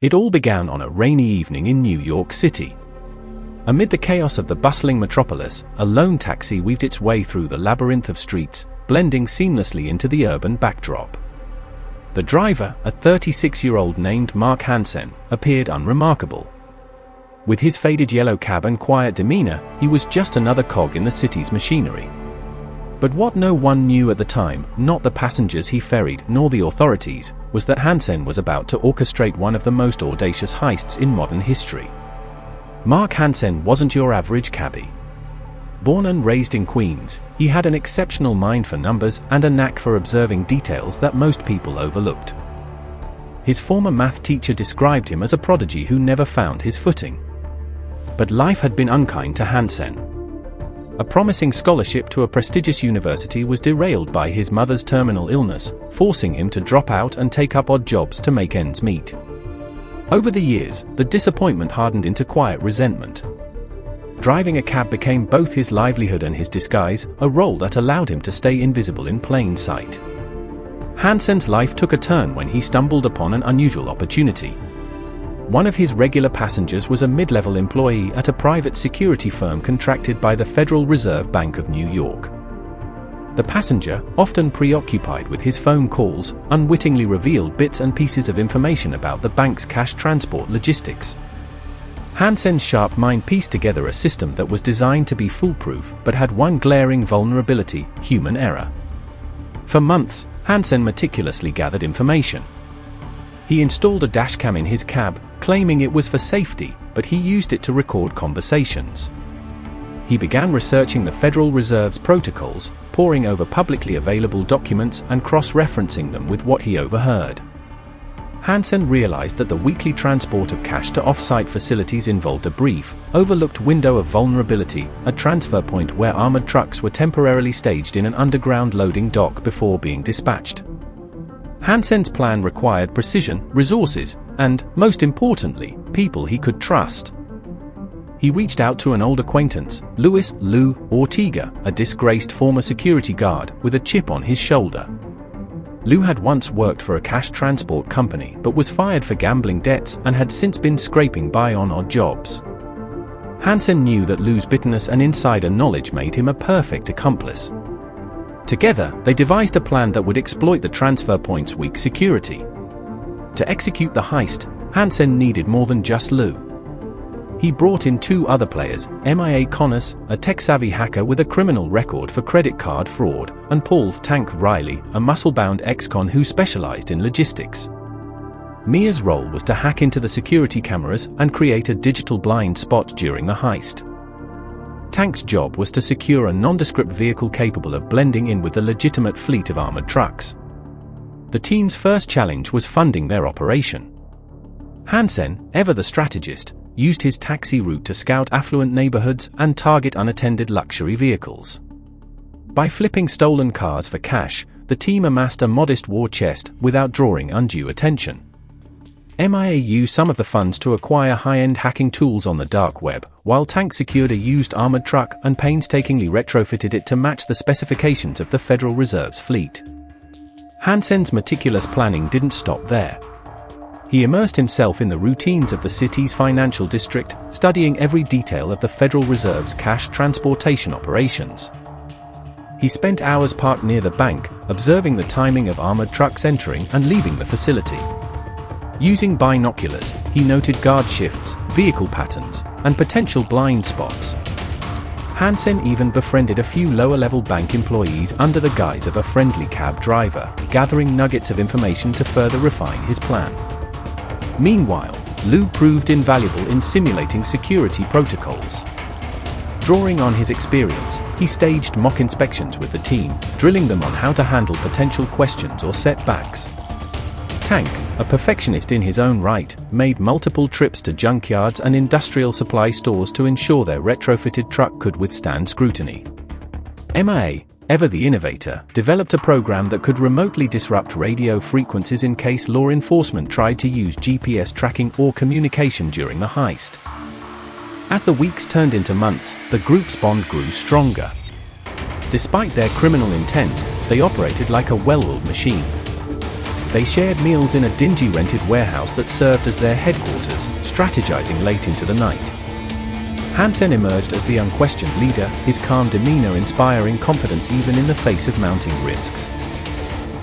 It all began on a rainy evening in New York City. Amid the chaos of the bustling metropolis, a lone taxi weaved its way through the labyrinth of streets, blending seamlessly into the urban backdrop. The driver, a 36-year-old named Mark Hansen, appeared unremarkable. With his faded yellow cab and quiet demeanor, he was just another cog in the city's machinery. But what no one knew at the time, not the passengers he ferried nor the authorities, was that Hansen was about to orchestrate one of the most audacious heists in modern history. Mark Hansen wasn't your average cabbie. Born and raised in Queens, he had an exceptional mind for numbers and a knack for observing details that most people overlooked. His former math teacher described him as a prodigy who never found his footing. But life had been unkind to Hansen. A promising scholarship to a prestigious university was derailed by his mother's terminal illness, forcing him to drop out and take up odd jobs to make ends meet. Over the years, the disappointment hardened into quiet resentment. Driving a cab became both his livelihood and his disguise, a role that allowed him to stay invisible in plain sight. Hansen's life took a turn when he stumbled upon an unusual opportunity. One of his regular passengers was a mid-level employee at a private security firm contracted by the Federal Reserve Bank of New York. The passenger, often preoccupied with his phone calls, unwittingly revealed bits and pieces of information about the bank's cash transport logistics. Hansen's sharp mind pieced together a system that was designed to be foolproof but had one glaring vulnerability: human error. For months, Hansen meticulously gathered information. He installed a dashcam in his cab, claiming it was for safety, but he used it to record conversations. He began researching the Federal Reserve's protocols, poring over publicly available documents and cross-referencing them with what he overheard. Hansen realized that the weekly transport of cash to off-site facilities involved a brief, overlooked window of vulnerability, a transfer point where armored trucks were temporarily staged in an underground loading dock before being dispatched. Hansen's plan required precision, resources, and, most importantly, people he could trust. He reached out to an old acquaintance, Luis "Lou" Ortega, a disgraced former security guard, with a chip on his shoulder. Lou had once worked for a cash transport company but was fired for gambling debts and had since been scraping by on odd jobs. Hansen knew that Lou's bitterness and insider knowledge made him a perfect accomplice. Together, they devised a plan that would exploit the transfer point's weak security. To execute the heist, Hansen needed more than just Lou. He brought in two other players, Mia Connors, a tech-savvy hacker with a criminal record for credit card fraud, and Paul "Tank" Riley, a muscle-bound ex-con who specialized in logistics. Mia's role was to hack into the security cameras and create a digital blind spot during the heist. Tank's job was to secure a nondescript vehicle capable of blending in with the legitimate fleet of armored trucks. The team's first challenge was funding their operation. Hansen, ever the strategist, used his taxi route to scout affluent neighborhoods and target unattended luxury vehicles. By flipping stolen cars for cash, the team amassed a modest war chest without drawing undue attention. Mia used some of the funds to acquire high-end hacking tools on the dark web, while Tank secured a used armored truck and painstakingly retrofitted it to match the specifications of the Federal Reserve's fleet. Hansen's meticulous planning didn't stop there. He immersed himself in the routines of the city's financial district, studying every detail of the Federal Reserve's cash transportation operations. He spent hours parked near the bank, observing the timing of armored trucks entering and leaving the facility. Using binoculars, he noted guard shifts, vehicle patterns, and potential blind spots. Hansen even befriended a few lower-level bank employees under the guise of a friendly cab driver, gathering nuggets of information to further refine his plan. Meanwhile, Lou proved invaluable in simulating security protocols. Drawing on his experience, he staged mock inspections with the team, drilling them on how to handle potential questions or setbacks. Tank, a perfectionist in his own right, made multiple trips to junkyards and industrial supply stores to ensure their retrofitted truck could withstand scrutiny. Mia, ever the innovator, developed a program that could remotely disrupt radio frequencies in case law enforcement tried to use GPS tracking or communication during the heist. As the weeks turned into months, the group's bond grew stronger. Despite their criminal intent, they operated like a well-oiled machine. They shared meals in a dingy rented warehouse that served as their headquarters, strategizing late into the night. Hansen emerged as the unquestioned leader, his calm demeanor inspiring confidence even in the face of mounting risks.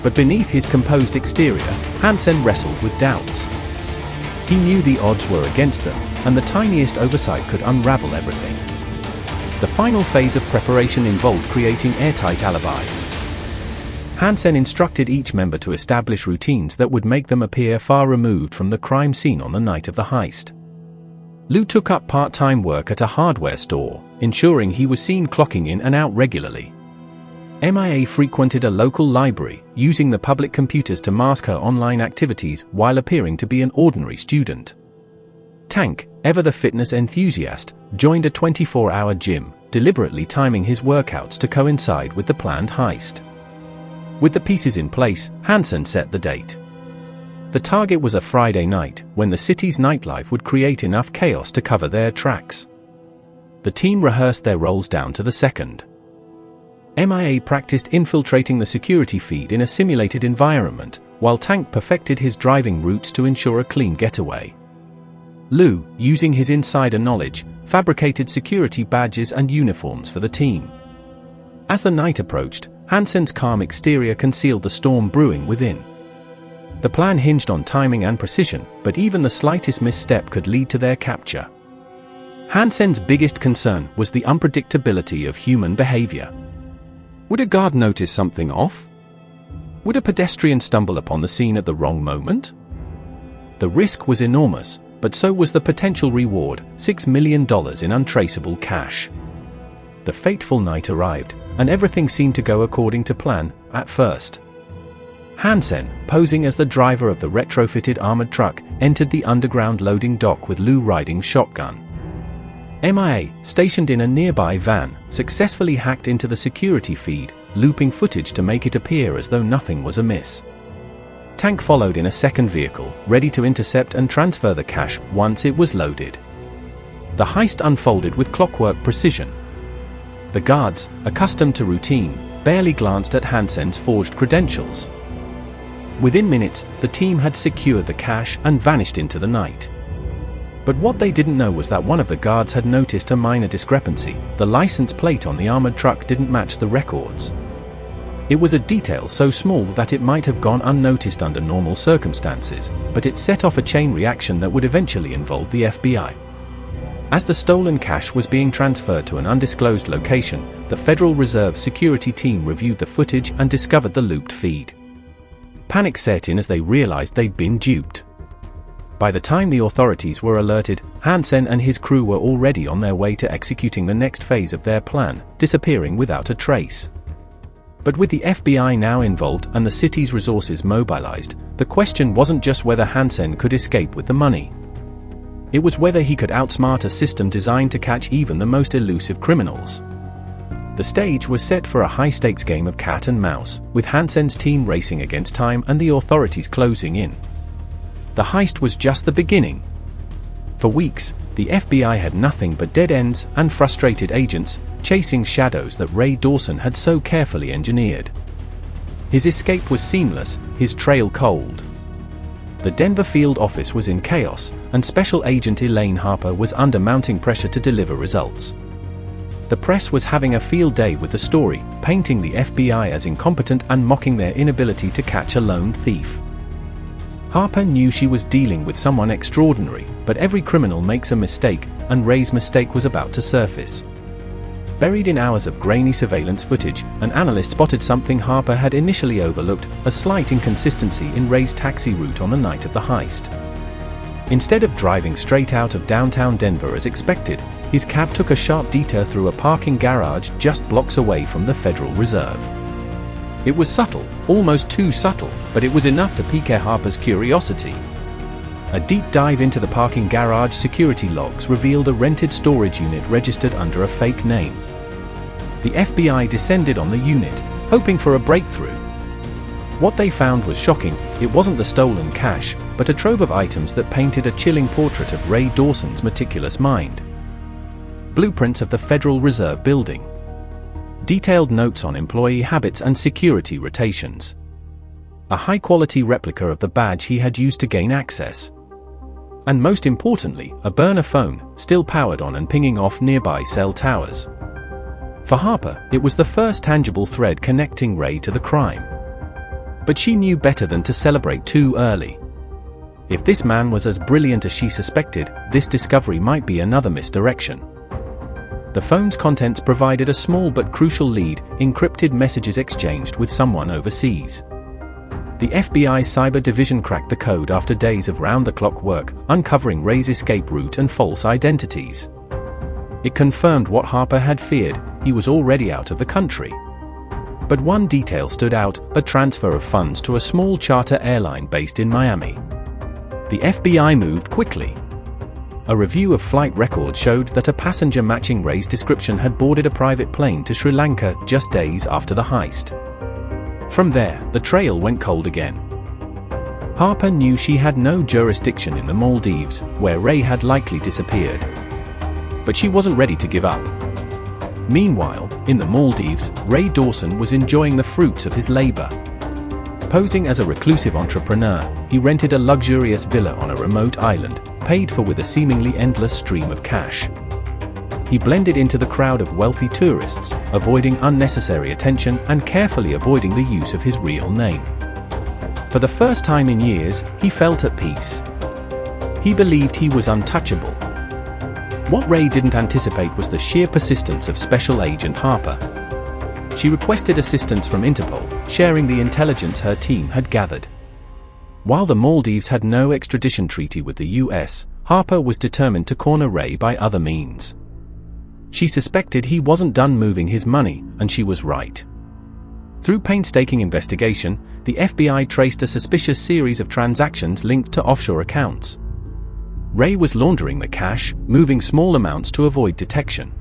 But beneath his composed exterior, Hansen wrestled with doubts. He knew the odds were against them, and the tiniest oversight could unravel everything. The final phase of preparation involved creating airtight alibis. Hansen instructed each member to establish routines that would make them appear far removed from the crime scene on the night of the heist. Lou took up part-time work at a hardware store, ensuring he was seen clocking in and out regularly. MIA frequented a local library, using the public computers to mask her online activities while appearing to be an ordinary student. Tank, ever the fitness enthusiast, joined a 24-hour gym, deliberately timing his workouts to coincide with the planned heist. With the pieces in place, Hansen set the date. The target was a Friday night, when the city's nightlife would create enough chaos to cover their tracks. The team rehearsed their roles down to the second. MIA practiced infiltrating the security feed in a simulated environment, while Tank perfected his driving routes to ensure a clean getaway. Lou, using his insider knowledge, fabricated security badges and uniforms for the team. As the night approached, Hansen's calm exterior concealed the storm brewing within. The plan hinged on timing and precision, but even the slightest misstep could lead to their capture. Hansen's biggest concern was the unpredictability of human behavior. Would a guard notice something off? Would a pedestrian stumble upon the scene at the wrong moment? The risk was enormous, but so was the potential reward, $6 million in untraceable cash. The fateful night arrived, and everything seemed to go according to plan, at first. Hansen, posing as the driver of the retrofitted armored truck, entered the underground loading dock with Lou riding shotgun. MIA, stationed in a nearby van, successfully hacked into the security feed, looping footage to make it appear as though nothing was amiss. Tank followed in a second vehicle, ready to intercept and transfer the cash once it was loaded. The heist unfolded with clockwork precision. The guards, accustomed to routine, barely glanced at Hansen's forged credentials. Within minutes, the team had secured the cash and vanished into the night. But what they didn't know was that one of the guards had noticed a minor discrepancy. The license plate on the armored truck didn't match the records. It was a detail so small that it might have gone unnoticed under normal circumstances, but it set off a chain reaction that would eventually involve the FBI. As the stolen cash was being transferred to an undisclosed location, the Federal Reserve security team reviewed the footage and discovered the looped feed. Panic set in as they realized they'd been duped. By the time the authorities were alerted, Hansen and his crew were already on their way to executing the next phase of their plan, disappearing without a trace. But with the FBI now involved and the city's resources mobilized, the question wasn't just whether Hansen could escape with the money. It was whether he could outsmart a system designed to catch even the most elusive criminals. The stage was set for a high-stakes game of cat and mouse, with Hansen's team racing against time and the authorities closing in. The heist was just the beginning. For weeks, the FBI had nothing but dead ends and frustrated agents, chasing shadows that Ray Dawson had so carefully engineered. His escape was seamless, his trail cold. The Denver field office was in chaos, and Special Agent Elaine Harper was under mounting pressure to deliver results. The press was having a field day with the story, painting the FBI as incompetent and mocking their inability to catch a lone thief. Harper knew she was dealing with someone extraordinary, but every criminal makes a mistake, and Ray's mistake was about to surface. Buried in hours of grainy surveillance footage, an analyst spotted something Harper had initially overlooked, a slight inconsistency in Ray's taxi route on the night of the heist. Instead of driving straight out of downtown Denver as expected, his cab took a sharp detour through a parking garage just blocks away from the Federal Reserve. It was subtle, almost too subtle, but it was enough to pique Harper's curiosity. A deep dive into the parking garage security logs revealed a rented storage unit registered under a fake name. The FBI descended on the unit, hoping for a breakthrough. What they found was shocking. It wasn't the stolen cash, but a trove of items that painted a chilling portrait of Ray Dawson's meticulous mind. Blueprints of the Federal Reserve building. Detailed notes on employee habits and security rotations. a high-quality replica of the badge he had used to gain access. And most importantly, a burner phone, still powered on and pinging off nearby cell towers. For Harper, it was the first tangible thread connecting Ray to the crime. But she knew better than to celebrate too early. If this man was as brilliant as she suspected, this discovery might be another misdirection. The phone's contents provided a small but crucial lead: encrypted messages exchanged with someone overseas. The FBI Cyber Division cracked the code after days of round-the-clock work, uncovering Ray's escape route and false identities. It confirmed what Harper had feared: he was already out of the country. But one detail stood out: a transfer of funds to a small charter airline based in Miami. The FBI moved quickly. A review of flight records showed that a passenger matching Ray's description had boarded a private plane to Sri Lanka just days after the heist. From there, the trail went cold again. Harper knew she had no jurisdiction in the Maldives, where Ray had likely disappeared. But she wasn't ready to give up. Meanwhile, in the Maldives, Ray Dawson was enjoying the fruits of his labor. Posing as a reclusive entrepreneur, he rented a luxurious villa on a remote island, paid for with a seemingly endless stream of cash. He blended into the crowd of wealthy tourists, avoiding unnecessary attention and carefully avoiding the use of his real name. For the first time in years, he felt at peace. He believed he was untouchable. What Ray didn't anticipate was the sheer persistence of Special Agent Harper. She requested assistance from Interpol, sharing the intelligence her team had gathered. While the Maldives had no extradition treaty with the US, Harper was determined to corner Ray by other means. She suspected he wasn't done moving his money, and she was right. Through painstaking investigation, the FBI traced a suspicious series of transactions linked to offshore accounts. Ray was laundering the cash, moving small amounts to avoid detection.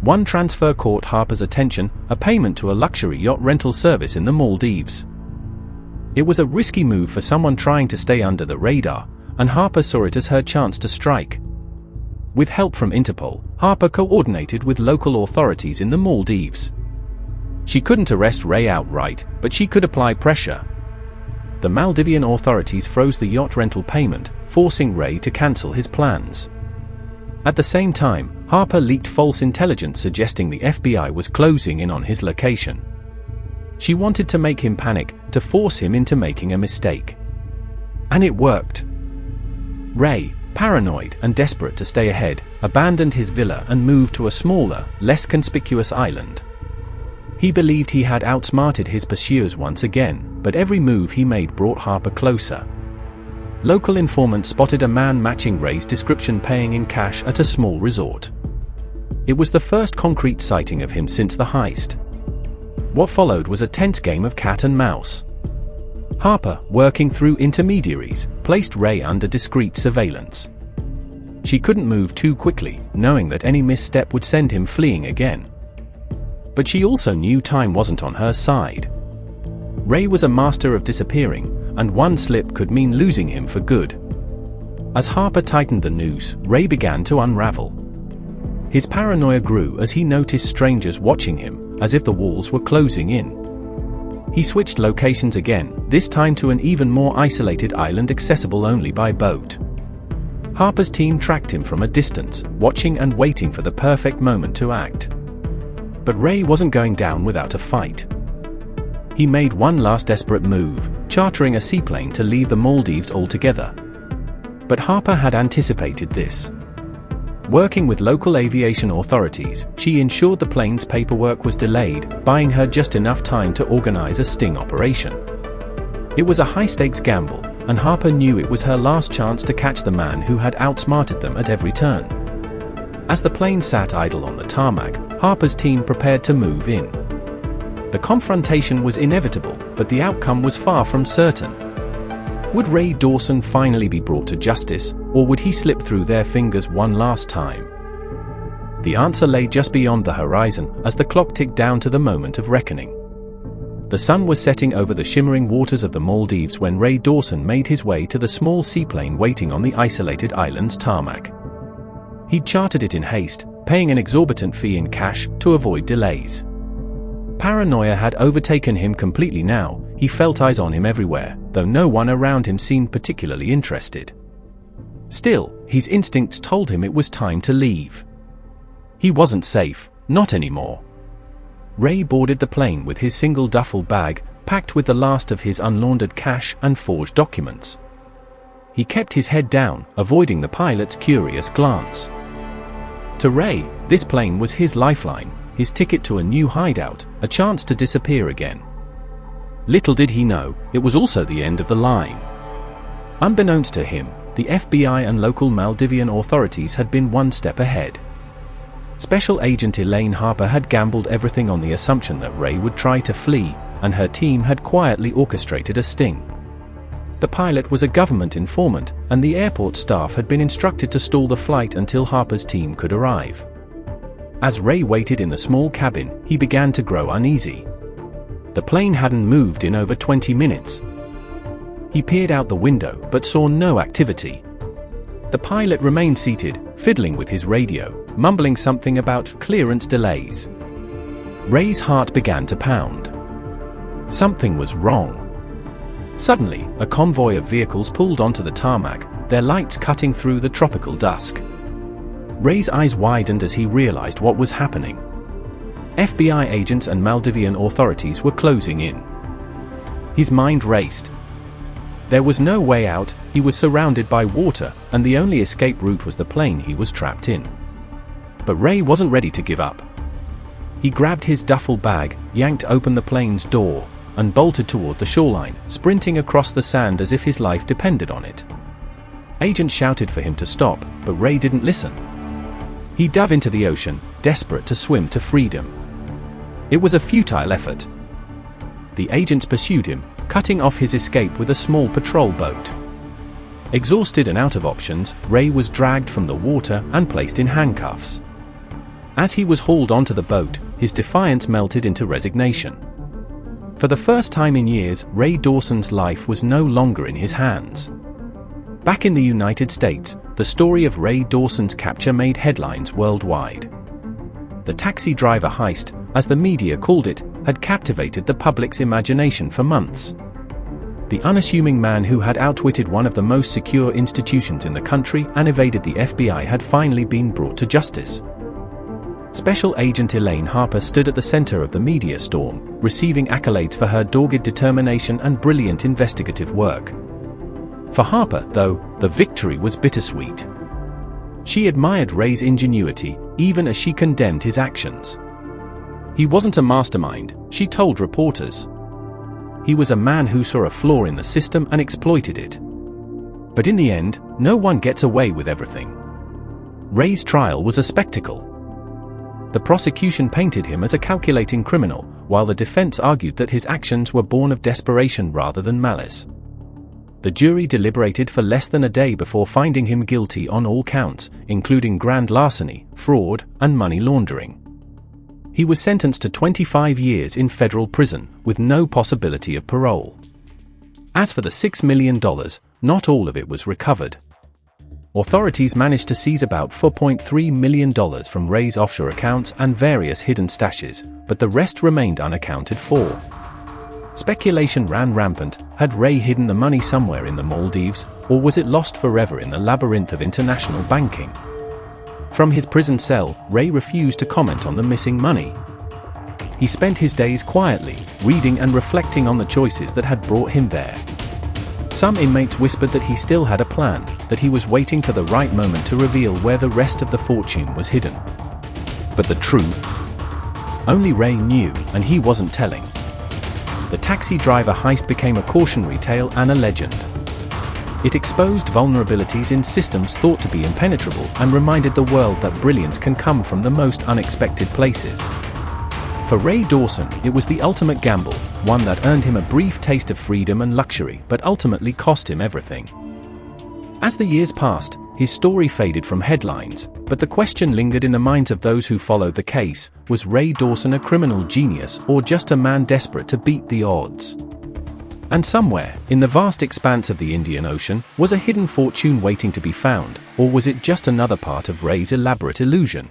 One transfer caught Harper's attention: a payment to a luxury yacht rental service in the Maldives. It was a risky move for someone trying to stay under the radar, and Harper saw it as her chance to strike. With help from Interpol, Harper coordinated with local authorities in the Maldives. She couldn't arrest Ray outright, but she could apply pressure. The Maldivian authorities froze the yacht rental payment, forcing Ray to cancel his plans. At the same time, Harper leaked false intelligence suggesting the FBI was closing in on his location. She wanted to make him panic, to force him into making a mistake. And it worked. Ray, paranoid and desperate to stay ahead, abandoned his villa and moved to a smaller, less conspicuous island. He believed he had outsmarted his pursuers once again, but every move he made brought Harper closer. Local informants spotted a man matching Ray's description paying in cash at a small resort. It was the first concrete sighting of him since the heist. What followed was a tense game of cat and mouse. Harper, working through intermediaries, placed Ray under discreet surveillance. She couldn't move too quickly, knowing that any misstep would send him fleeing again. But she also knew time wasn't on her side. Ray was a master of disappearing, and one slip could mean losing him for good. As Harper tightened the noose, Ray began to unravel. His paranoia grew as he noticed strangers watching him, as if the walls were closing in. He switched locations again, this time to an even more isolated island accessible only by boat. Harper's team tracked him from a distance, watching and waiting for the perfect moment to act. But Ray wasn't going down without a fight. He made one last desperate move, chartering a seaplane to leave the Maldives altogether. But Harper had anticipated this. Working with local aviation authorities, she ensured the plane's paperwork was delayed, buying her just enough time to organize a sting operation. It was a high-stakes gamble, and Harper knew it was her last chance to catch the man who had outsmarted them at every turn. As the plane sat idle on the tarmac, Harper's team prepared to move in. The confrontation was inevitable, but the outcome was far from certain. Would Ray Dawson finally be brought to justice, or would he slip through their fingers one last time? The answer lay just beyond the horizon as the clock ticked down to the moment of reckoning. The sun was setting over the shimmering waters of the Maldives when Ray Dawson made his way to the small seaplane waiting on the isolated island's tarmac. He'd chartered it in haste, paying an exorbitant fee in cash to avoid delays. Paranoia had overtaken him completely now. He felt eyes on him everywhere, though no one around him seemed particularly interested. Still, his instincts told him it was time to leave. He wasn't safe, not anymore. Ray boarded the plane with his single duffel bag, packed with the last of his unlaundered cash and forged documents. He kept his head down, avoiding the pilot's curious glance. To Ray, this plane was his lifeline, his ticket to a new hideout, a chance to disappear again. Little did he know, it was also the end of the line. Unbeknownst to him, the FBI and local Maldivian authorities had been one step ahead. Special Agent Elaine Harper had gambled everything on the assumption that Ray would try to flee, and her team had quietly orchestrated a sting. The pilot was a government informant, and the airport staff had been instructed to stall the flight until Harper's team could arrive. As Ray waited in the small cabin, he began to grow uneasy. The plane hadn't moved in over 20 minutes. He peered out the window but saw no activity. The pilot remained seated, fiddling with his radio, mumbling something about clearance delays. Ray's heart began to pound. Something was wrong. Suddenly, a convoy of vehicles pulled onto the tarmac, their lights cutting through the tropical dusk. Ray's eyes widened as he realized what was happening. FBI agents and Maldivian authorities were closing in. His mind raced. There was no way out, he was surrounded by water, and the only escape route was the plane he was trapped in. But Ray wasn't ready to give up. He grabbed his duffel bag, yanked open the plane's door, and bolted toward the shoreline, sprinting across the sand as if his life depended on it. Agents shouted for him to stop, but Ray didn't listen. He dove into the ocean, desperate to swim to freedom. It was a futile effort. The agents pursued him, cutting off his escape with a small patrol boat. Exhausted and out of options, Ray was dragged from the water and placed in handcuffs. As he was hauled onto the boat, his defiance melted into resignation. For the first time in years, Ray Dawson's life was no longer in his hands. Back in the United States, the story of Ray Dawson's capture made headlines worldwide. The taxi driver heist, as the media called it, had captivated the public's imagination for months. The unassuming man who had outwitted one of the most secure institutions in the country and evaded the FBI had finally been brought to justice. Special Agent Elaine Harper stood at the center of the media storm, receiving accolades for her dogged determination and brilliant investigative work. For Harper, though, the victory was bittersweet. She admired Ray's ingenuity, even as she condemned his actions. He wasn't a mastermind, she told reporters. He was a man who saw a flaw in the system and exploited it. But in the end, no one gets away with everything. Ray's trial was a spectacle. The prosecution painted him as a calculating criminal, while the defense argued that his actions were born of desperation rather than malice. The jury deliberated for less than a day before finding him guilty on all counts, including grand larceny, fraud, and money laundering. He was sentenced to 25 years in federal prison, with no possibility of parole. As for the $6 million, not all of it was recovered. Authorities managed to seize about $4.3 million from Ray's offshore accounts and various hidden stashes, but the rest remained unaccounted for. Speculation ran rampant. Had Ray hidden the money somewhere in the Maldives, or was it lost forever in the labyrinth of international banking? From his prison cell, Ray refused to comment on the missing money. He spent his days quietly, reading and reflecting on the choices that had brought him there. Some inmates whispered that he still had a plan, that he was waiting for the right moment to reveal where the rest of the fortune was hidden. But the truth? Only Ray knew, and he wasn't telling. The taxi driver heist became a cautionary tale and a legend. It exposed vulnerabilities in systems thought to be impenetrable and reminded the world that brilliance can come from the most unexpected places. For Ray Dawson, it was the ultimate gamble, one that earned him a brief taste of freedom and luxury, but ultimately cost him everything. As the years passed, his story faded from headlines, but the question lingered in the minds of those who followed the case: was Ray Dawson a criminal genius or just a man desperate to beat the odds? And somewhere, in the vast expanse of the Indian Ocean, was a hidden fortune waiting to be found, or was it just another part of Ray's elaborate illusion?